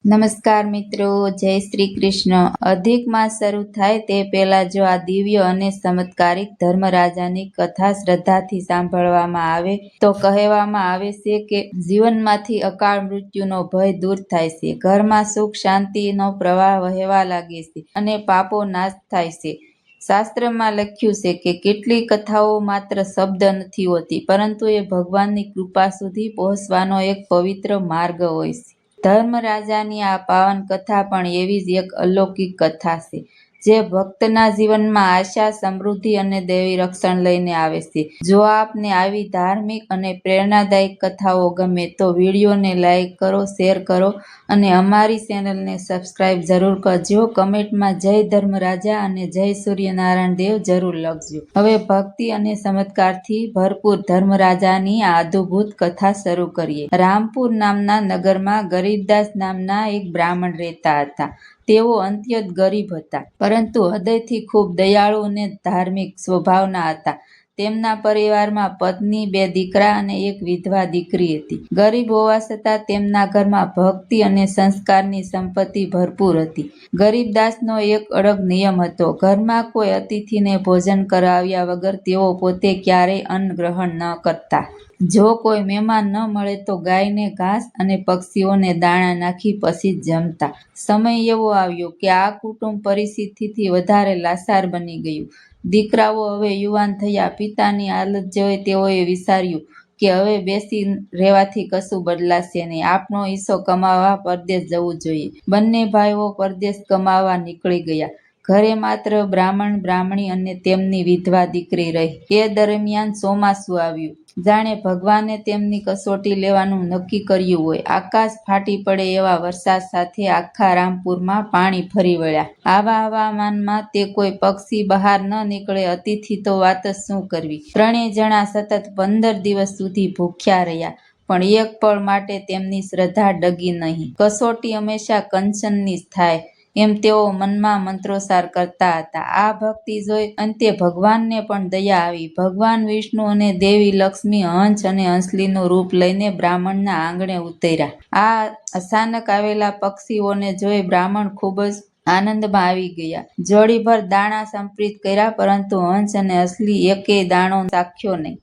નમસ્કાર મિત્રો, જય શ્રી કૃષ્ણ। અધિક માસ શરૂ થાય તે પહેલા જો આ દિવ્ય અને ચમત્કારિક ધર્મરાજાની કથા શ્રદ્ધાથી સાંભળવામાં આવે તો કહેવામાં આવે છે કે જીવનમાંથી અકાળ મૃત્યુનો ભય દૂર થાય છે, ઘરમાં સુખ શાંતિનો પ્રવાહ વહેવા લાગે છે અને પાપો નાશ થાય છે। શાસ્ત્રમાં લખ્યું છે કે કેટલીક કથાઓ માત્ર શબ્દ નથી હોતી, પરંતુ એ ભગવાનની કૃપા સુધી પહોંચવાનો એક પવિત્ર માર્ગ હોય છે। ધર્મરાજાની આ પાવન કથા પણ એવી જ એક અલૌકિક કથા છે જે ભક્તના જીવનમાં આશા, સમૃદ્ધિ અને દૈવી રક્ષણ લઈને આવે છે। જો આપને આવી ધાર્મિક અને પ્રેરણાદાયક કથાઓ ગમે તો વિડીયોને લાઈક કરો, શેર કરો અને અમારી ચેનલને સબસ્ક્રાઈબ જરૂર કરજો। કમેન્ટમાં જય ધર્મરાજા અને જય સૂર્યનારાયણ દેવ જરૂર લખજો। હવે ભક્તિ અને ચમત્કારથી ભરપૂર ધર્મરાજાની આ અદ્ભુત કથા શરૂ કરીએ। રામપુર નામના નગરમાં ગરીબદાસ નામના એક બ્રાહ્મણ રહેતા હતા। તેઓ અત્યંત ગરીબ હતા, પરંતુ હૃદયથી ખૂબ દયાળુ અને ધાર્મિક સ્વભાવના હતા। તેમના પરિવારમાં પત્ની, 2 દીકરા અને એક વિધવા દીકરી હતી। ગરીબ હોવા છતાં તેમના ઘરમાં ભક્તિ અને સંસ્કારની સંપત્તિ ભરપૂર હતી। ગરીબદાસનો એક અડગ નિયમ હતો, ઘરમાં કોઈ અતિથિને ભોજન કરાવ્યા વગર તેઓ પોતે ક્યારેય અન્ન ગ્રહણ ન કરતા। જો કોઈ મહેમાન ન મળે તો ગાયને ઘાસ અને પક્ષીઓને દાણા નાખી પછી જ જમતા। સમય એવો આવ્યો કે આ કુટુંબ પરિસ્થિતિથી વધારે લાચાર બની ગયું। દીકરાઓ હવે યુવાન થયા। પિતાની હાલત જોઈ તેઓએ વિચાર્યું કે હવે બેસી રહેવાથી કશું બદલાશે નહીં, આપણો હિસ્સો કમાવા પરદેશ જવું જોઈએ। બંને ભાઈઓ પરદેશ કમાવા નીકળી ગયા। ઘરે માત્ર બ્રાહ્મણ, બ્રાહ્મણી અને તેમની વિધવા દીકરી રહી। એ દરમિયાન ચોમાસું આવ્યું, જાણે ભગવાને તેમની કસોટી લેવાનું નક્કી કર્યું હોય। આકાશ ફાટી પડે એવા વરસાદ સાથે આખા રામપુરમાં પાણી ફરી વળ્યા। આવા હવામાનમાં તે કોઈ પક્ષી બહાર ન નીકળે, અતિથિ તો વાત જ શું કરવી। 3 જણા સતત 15 દિવસ સુધી ભૂખ્યા રહ્યા, પણ એક પળ માટે તેમની શ્રદ્ધા ડગી નહીં। કસોટી હંમેશા કંચનની જ થાય એમ તેઓ મનમાં મંત્રોચ્ચાર કરતા હતા। આ ભક્તિ જોઈ અંતે ભગવાનને પણ દયા આવી। ભગવાન વિષ્ણુ અને દેવી લક્ષ્મી હંસ અને હંસલીનું રૂપ લઈને બ્રાહ્મણના આંગણે ઉતર્યા। આ અચાનક આવેલા પક્ષીઓને જોઈ બ્રાહ્મણ ખૂબ જ આનંદમાં આવી ગયા। જોડીભર દાણા સમર્પિત કર્યા, પરંતુ હંસ અને હંસલી એકેય દાણો ચાખ્યો નહીં।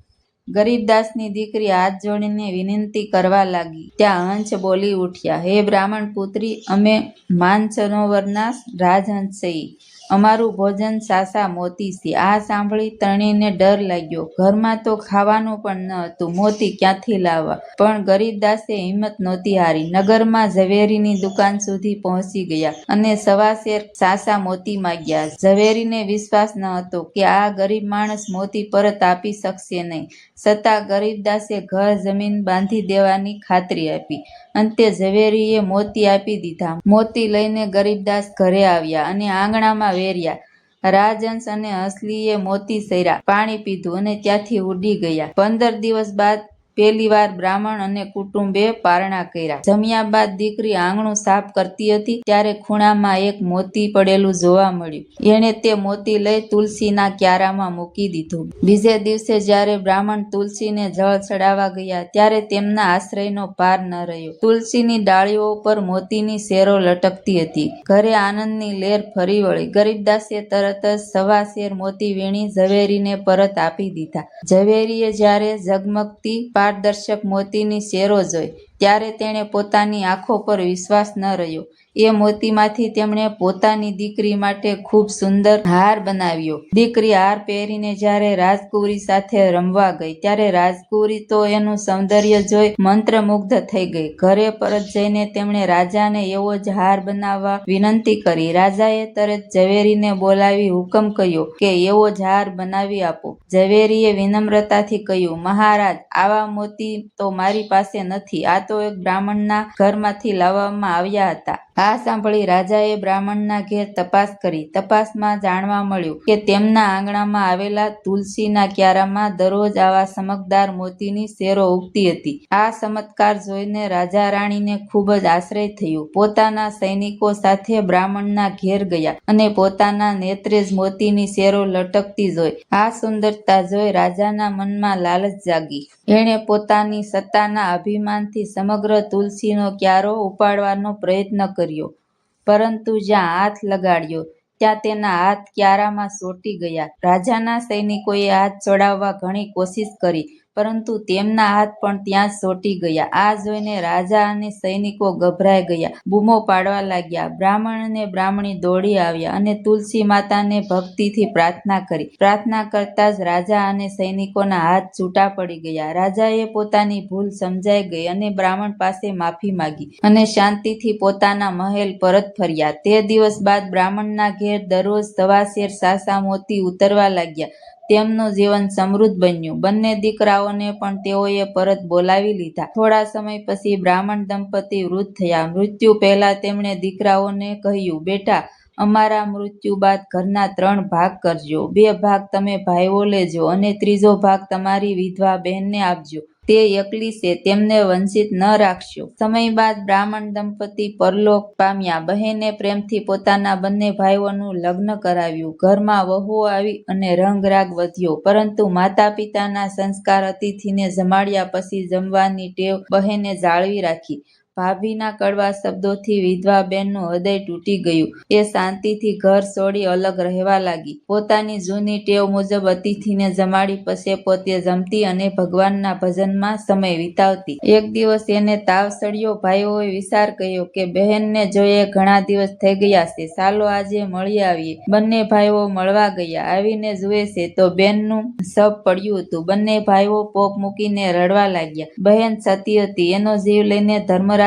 ગરીબદાસની દીકરી હાથ જોડીને વિનંતી કરવા લાગી, ત્યાં હંસ બોલી ઉઠ્યા, હે બ્રાહ્મણ પુત્રી, અમે માનસરોવરના રાજહંસ છીએ। અમારું ભોજન સાચા મોતી છે। આ સાંભળી ત્રણેયને ડર લાગ્યો। ઘરમાં તો ખાવાનું પણ ન હતું, મોતી ક્યાંથી લાવવા? પણ ગરીબદાસે હિંમત નહોતી હારી। નગરમાં ઝવેરીની દુકાન સુધી પહોંચી ગયા અને 1.25 શેર સાચા મોતી માંગ્યા। ઝવેરીને વિશ્વાસ ન હતો કે આ ગરીબ માણસ મોતી પરત આપી શકશે નહીં, છતાં ગરીબદાસે ઘર જમીન બાંધી દેવાની ખાતરી આપી। અંતે ઝવેરીએ મોતી આપી દીધા। મોતી લઈને ગરીબદાસ ઘરે આવ્યા અને આંગણામાં વેર્યા। રાજહંસ અને હંસલીએ મોતી ચર્યા, પાણી પીધું અને ત્યાંથી ઉડી ગયા। 15 દિવસ બાદ પહેલી વાર બ્રાહ્મણ અને કુટુંબે પારણા કર્યા। જમ્યા બાદ દીકરી આંગણું સાફ કરતી હતી ત્યારે ખૂણામાં એક મોતી પડેલું જોવા મળ્યું। એણે તે મોતી લઈ તુલસીના ક્યારામાં મૂકી દીધું। બીજે દિવસે જ્યારે બ્રાહ્મણ તુલસીને જળ ચડાવવા ગયા ત્યારે તેમના આશ્ચર્યનો પાર ન રહ્યો। તુલસીની ડાળીઓ પર મોતીની શેરો લટકતી હતી। ઘરે આનંદની લહેર ફરી વળી। ગરીબદાસે તરત જ 1.25 શેર મોતી વીણી ઝવેરીને પરત આપી દીધા। ઝવેરીએ જ્યારે ઝગમગતી પારદર્શક મોતીની શેરો જોઈ ત્યારે તેણે પોતાની આંખો પર વિશ્વાસ ન રહ્યો। એ મોતીમાંથી તેમણે પોતાની દીકરી માટે ખૂબ સુંદર હાર બનાવ્યો। દીકરી હાર પહેરીને જ્યારે રાજકુંવરી સાથે રમવા ગઈ ત્યારે રાજકુંવરી તો એનું સૌંદર્ય જોઈ મંત્રમુગ્ધ થઈ ગઈ। ઘરે પરત જઈને તેમણે રાજાને એવો જ હાર બનાવવા વિનંતી કરી। રાજાએ તરત ઝવેરીને બોલાવી હુકમ કર્યો કે એવો જ હાર બનાવી આપો। ઝવેરીએ વિનમ્રતાથી કહ્યું, મહારાજ, આવા મોતી તો મારી પાસે નથી, આ તો એક બ્રાહ્મણના ઘરમાંથી લાવવામાં આવ્યા હતા। આ સાંભળી રાજાએ બ્રાહ્મણના ઘેર તપાસ કરી। તપાસમાં જાણવા મળ્યું કે તેમના આંગણામાં આવેલા તુલસીના ક્યારામાં દરરોજ આવા ચમકદાર મોતીની શેરો ઉગતી હતી। આ ચમત્કાર જોઈને રાજા રાણીને ખૂબ જ આશ્ચર્ય થયું। પોતાના સૈનિકો સાથે બ્રાહ્મણના ઘેર ગયા અને પોતાના નેત્રે જ મોતીની શેરો લટકતી જોઈ। આ સુંદરતા જોઈ રાજાના મનમાં લાલચ જાગી। એણે પોતાની સત્તાના અભિમાનથી સમગ્ર તુલસીનો ક્યારો ઉપાડવાનો પ્રયત્ન કર્યો, પરંતુ જ્યાં હાથ લગાડ્યો ત્યાં તેના હાથ ક્યારામાં ચોંટી ગયા. રાજાના સૈનિકોએ હાથ છોડાવવા ઘણી કોશિશ કરી, પરંતુ તેમના હાથ પણ ત્યાં જ ચોંટી ગયા. આ જોઈને રાજા અને સૈનિકો ગભરાઈ ગયા, બૂમો પાડવા લાગ્યા. બ્રાહ્મણ અને બ્રાહ્મણી દોડી આવ્યા અને તુલસી માતાને ભક્તિથી પ્રાર્થના કરી. પ્રાર્થના કરતા જ રાજા અને સૈનિકોના હાથ છૂટા પડી ગયા. રાજાએ પોતાની ભૂલ સમજાઈ ગઈ અને બ્રાહ્મણ પાસે માફી માંગી અને શાંતિથી પોતાના મહેલ પરત ફર્યા. તે દિવસ બાદ બ્રાહ્મણના ઘેર દરરોજ સવાશેર સાસા મોતી ઉતરવા લાગ્યા. તેમનું જીવન સમૃદ્ધ બન્યું. બંને દીકરાઓને પણ તેઓએ પરત બોલાવી લીધા. થોડા સમય પછી બ્રાહ્મણ દંપતી વૃદ્ધ થયા. મૃત્યુ પહેલા તેમણે દીકરાઓને કહ્યું, બેટા, અમારા મૃત્યુ બાદ ઘરના 3 ભાગ કરજો. 2 ભાગ તમે ભાઈઓ લેજો અને 3જો ભાગ તમારી વિધવા બહેનને આપજો. તે એકલી છે, તેમને વંચિત ન રાખશો. સમય બાદ બ્રાહ્મણ દંપતી પરલોક પામ્યા. બહેને પ્રેમથી પોતાના બંને ભાઈઓનું લગ્ન કરાવ્યું. ઘરમાં વહુઓ આવી અને રંગરાગ વધ્યો, પરંતુ માતા પિતાના સંસ્કાર અતિથિને જમાડ્યા પછી જમવાની ટેવ બહેને જાળવી રાખી. ભાભીના કડવા શબ્દોથી વિધવા બહેનનું હૃદય તૂટી ગયું. એ શાંતિથી ઘર છોડી અલગ રહેવા લાગી. પોતાની જૂની ટેવ મુજબ અતિથિને જમાડી પછી પોતે જમતી અને ભગવાનના ભજનમાં સમય વિતાવતી. એક દિવસ એને તાવ ચડ્યો. ભાઈઓએ વિચાર કર્યો કે બહેનને જોઈએ ઘણા દિવસ થઈ ગયા છે, ચાલો આજે મળી આવીએ. બંને ભાઈઓ મળવા ગયા. આવીને જુએ છે તો બેનનું શબ પડ્યું હતું. બંને ભાઈઓ પોક મૂકીને રડવા લાગ્યા. બહેન સતી હતી. એનો જીવ લઈને ધર્મરાજાના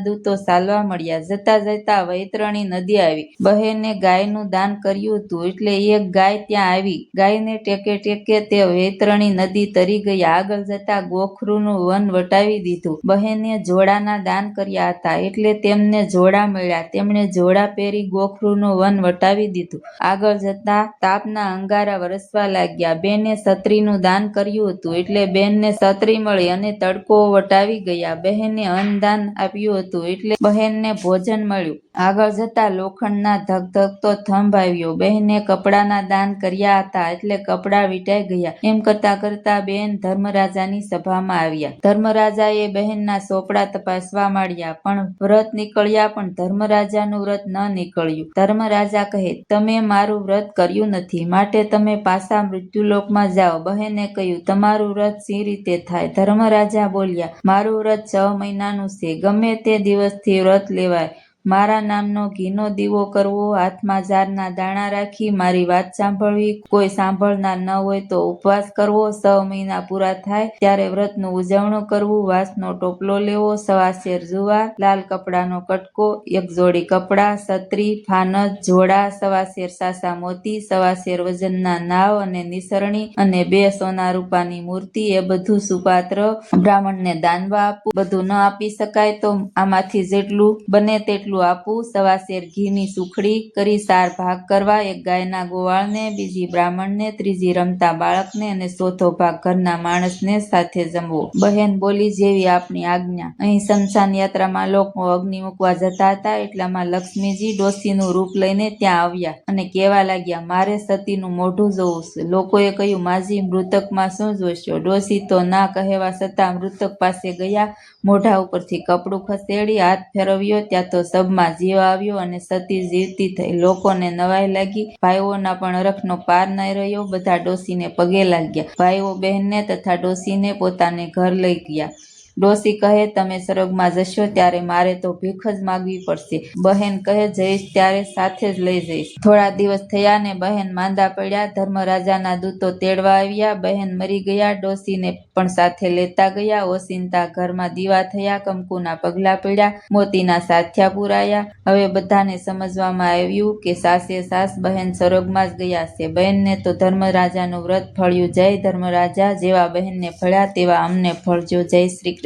દૂતો ચાલવા મળ્યા. જતા જતા વૈતરણી નદી આવી. બહેને ગાયનું દાન કર્યું હતું, એટલે એક ગાય ત્યાં આવી. ગાયને ટેકે ટેકે તે વૈતરણી નદી તરી ગયા. આગળ જતા ગોખરુનું વન વટાવી દીધું. બહેને જોડાના દાન કર્યા હતા, એટલે તેમને જોડા મળ્યા. તેમણે જોડા પહેરી ગોખરુનું વન વટાવી દીધું. આગળ જતા તાપના અંગારા વરસવા લાગ્યા. બેને છત્રીનું દાન કર્યું હતું, એટલે બેનને છત્રી મળી અને તડકો વટાવી ગયા. બહેને અન્નદાન આપ્યું હતું, એટલે બહેનને ભોજન મળ્યું. આગળ જતા લોખંડના ધગધગતો થંભ આવ્યો. બહેને કપડાના દાન કર્યા હતા, એટલે કપડા વીંટાઈ ગયા. એમ કરતા કરતા બેન ધર્મરાજાની સભામાં આવ્યા. ધર્મરાજાએ બહેનના ચોપડા તપાસવા માંડ્યા, પણ વ્રત નીકળ્યા, પણ ધર્મરાજાનું વ્રત ન નીકળ્યું. ધર્મરાજા કહે, તમે મારું વ્રત કર્યું નથી, માટે તમે પાછા મૃત્યુલોકમાં જાઓ. બહેને કહ્યું, તમારું વ્રત સી રીતે થાય? ધર્મરાજા બોલ્યા, મારું વ્રત 6 મહિનાનું છે. ગમે તે દિવસથી વ્રત લેવાય. મારા નામનો ઘીનો દીવો કરવો, હાથમાં જારના દાણા રાખી મારી વાત સાંભળવી, કોઈ સાંભળનાર ન હોય તો ઉપવાસ કરવો, 6 મહિના પૂરા થાય ત્યારે વ્રતનું ઉજવણું કરવું, વાંસનો ટોપલો લેવો, સવાશેર જુવાર, લાલ કપડાનો કટકો, 1 જોડી કપડાં, છત્રી, ફાનસ, જોડા, સવાશેર સાસા મોતી, સવાશેર વજનના નાવ અને નિસરણી અને 2 સોના રૂપાની મૂર્તિ, એ બધું સુપાત્ર બ્રાહ્મણને દાનમાં આપવું. બધું ન આપી શકાય તો આમાંથી જેટલું બને તેટલું આપવું. સવાશેર ઘીની સુખડી કરી 4 ભાગ કરવા, 1 ગાયના ગોવાળને, બીજી બ્રાહ્મણને, ત્રીજી રમતા બાળકને અને 4થો ભાગ ઘરના માણસને સાથે જમવો. બહેન બોલી, જેવી આપની આજ્ઞા. અહીં શમશાન યાત્રામાં લોકો અગ્નિ મૂકવા જતા હતા, એટલામાં લક્ષ્મીજી ડોશીનું રૂપ લઈને ત્યાં આવ્યા અને કહેવા લાગ્યા, મારે સતીનું મોઢું જોવું છે. લોકોએ કહ્યું, માજી, મૃતકમાં શું જોઈશો? ડોશી તો ના કહેવા છતાં મૃતક પાસે ગયા. મોઢા ઉપરથી કપડું ખસેડી હાથ ફેરવ્યો, ત્યાં તો શબમાં જીવ આવ્યો અને સતી જીવતી થઈ. લોકોને નવાઈ લાગી. ભાઈઓના પણ હરખનો પાર ન રહ્યો. બધા ડોશીને પગે લાગ્યા. ભાઈઓ બહેનને તથા ડોશીને પોતાને ઘર લઈ ગયા. ડોશી કહે, તમે સ્વર્ગમાં જશો ત્યારે મારે તો ભીખ જ માગવી પડશે. બહેન કહે, જઈશ ત્યારે સાથે જ લઈ જઈશ. થોડા દિવસ થયા ને બહેન માંદા પડ્યા. ધર્મરાજાના દૂતો તેડવા આવ્યા. બહેન મરી ગયા. ડોશીને પણ સાથે લેતા ગયા. ઓચિંતા ઘરમાં દીવા થયા, કંકુના પગલા પડ્યા, મોતીના સાથિયા પુરાયા. હવે બધાને સમજવામાં આવ્યું કે સાસે સાસ બહેન સ્વર્ગમાં જ ગયા છે. બહેનને તો ધર્મરાજાનું વ્રત ફળ્યું. જય ધર્મરાજા. જેવા બહેનને ફળ્યા તેવા અમને ફળજો. જય શ્રી કૃષ્ણ.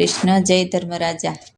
જય ધર્મરાજા.